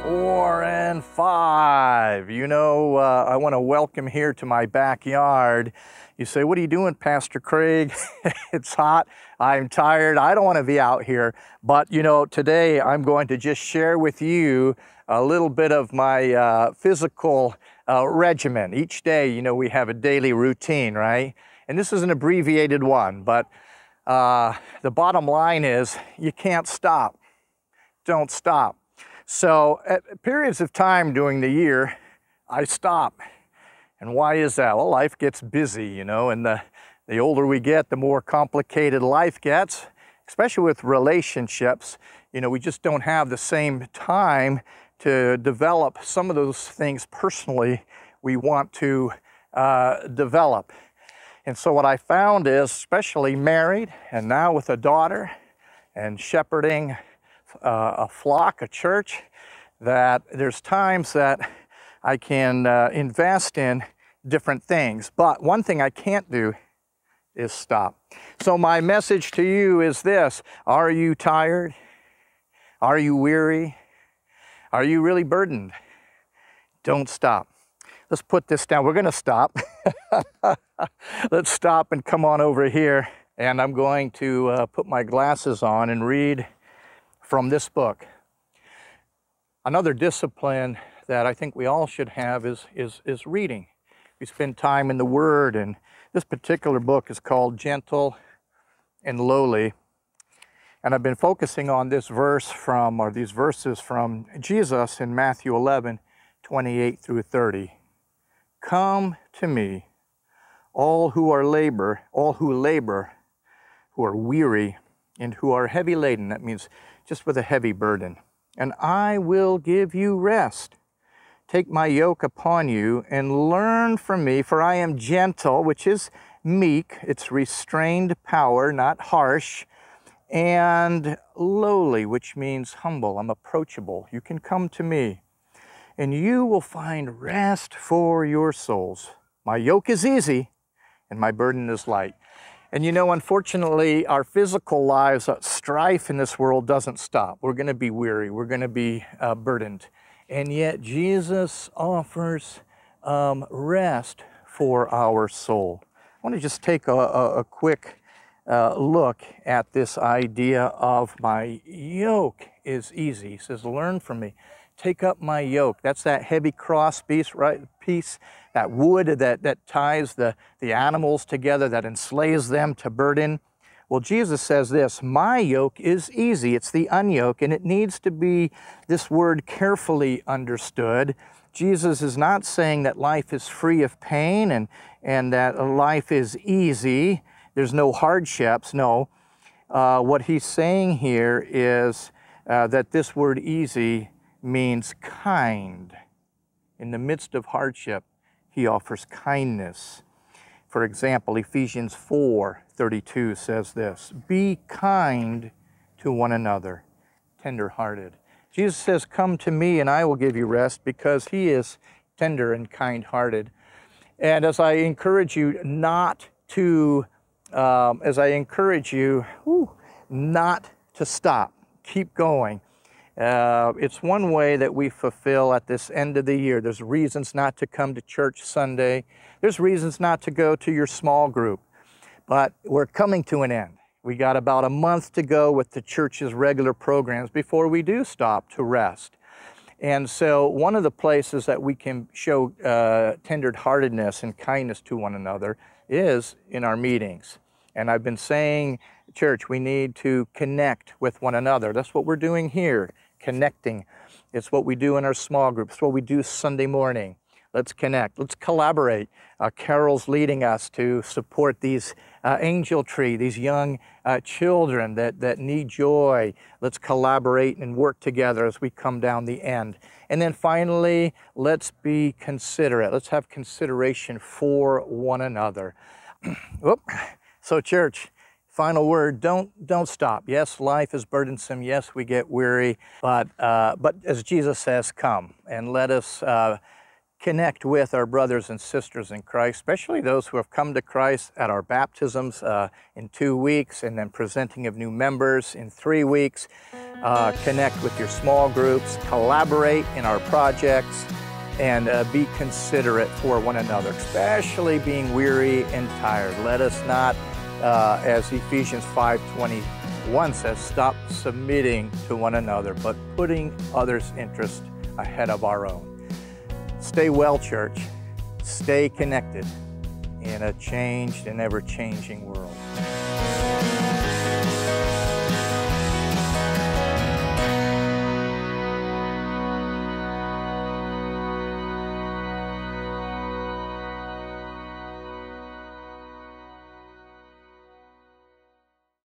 4 and 5. You know, I want to welcome here to my backyard. You say, what are you doing, Pastor Craig? It's hot. I'm tired. I don't want to be out here. But, you know, today I'm going to just share with you a little bit of my physical regimen. Each day, you know, we have a daily routine, right? And this is an abbreviated one, but the bottom line is you can't stop. Don't stop. So at periods of time during the year, I stop. And why is that? Well, life gets busy, you know, and the older we get, the more complicated life gets, especially with relationships. You know, we just don't have the same time to develop some of those things personally we want to develop. And so what I found is, especially married and now with a daughter and shepherding a flock, a church, that there's times that I can invest in different things. But one thing I can't do is stop. So my message to you is this: are you tired? Are you weary? Are you really burdened? Don't stop. Let's put this down. We're going to stop. Let's stop and come on over here. And I'm going to put my glasses on and read from this book. Another discipline that I think we all should have is reading. We spend time in the Word, and this particular book is called Gentle and Lowly. And I've been focusing on this verse from, or these verses from Jesus in Matthew 11, 28 through 30. Come to me, all who labor, who are weary, and who are heavy laden. That means just with a heavy burden. And I will give you rest. Take my yoke upon you and learn from me, for I am gentle, which is meek. It's restrained power, not harsh, and lowly, which means humble. I'm approachable. You can come to me, and you will find rest for your souls. My yoke is easy, and my burden is light. And you know, unfortunately, our physical lives, strife in this world doesn't stop. We're going to be weary. We're going to be burdened. And yet Jesus offers rest for our soul. I want to just take a quick look at this idea of my yoke is easy. He says, learn from me. Take up my yoke. That's that heavy cross piece, right? That wood that ties the animals together, that enslaves them to burden. Well, Jesus says this: my yoke is easy. It's the unyoke, and it needs to be, this word, carefully understood. Jesus is not saying that life is free of pain and that life is easy. There's no hardships. No. What he's saying here is that this word easy means kind. In the midst of hardship, he offers kindness. For example, Ephesians 4:32 says this: be kind to one another, tender-hearted. Jesus says, come to me and I will give you rest, because he is tender and kind-hearted. And as I encourage you not to stop, keep going. It's one way that we fulfill at this end of the year. There's reasons not to come to church Sunday. There's reasons not to go to your small group. But we're coming to an end. We got about a month to go with the church's regular programs before we do stop to rest. And so one of the places that we can show tender-heartedness and kindness to one another is in our meetings. And I've been saying, church, we need to connect with one another. That's what we're doing here, connecting. It's what we do in our small groups. It's what we do Sunday morning. Let's connect. Let's collaborate. Carol's leading us to support these angel tree, these young children that need joy. Let's collaborate and work together as we come down the end. And then finally, let's be considerate. Let's have consideration for one another. So church, final word, don't stop. Yes, life is burdensome. Yes, we get weary. But as Jesus says, come and let us connect with our brothers and sisters in Christ, especially those who have come to Christ at our baptisms in 2 weeks, and then presenting of new members in 3 weeks. Connect with your small groups, collaborate in our projects, and be considerate for one another, especially being weary and tired. Let us not, as Ephesians 5:21 says, stop submitting to one another, but putting others' interest ahead of our own. Stay well, church. Stay connected in a changed and ever-changing world.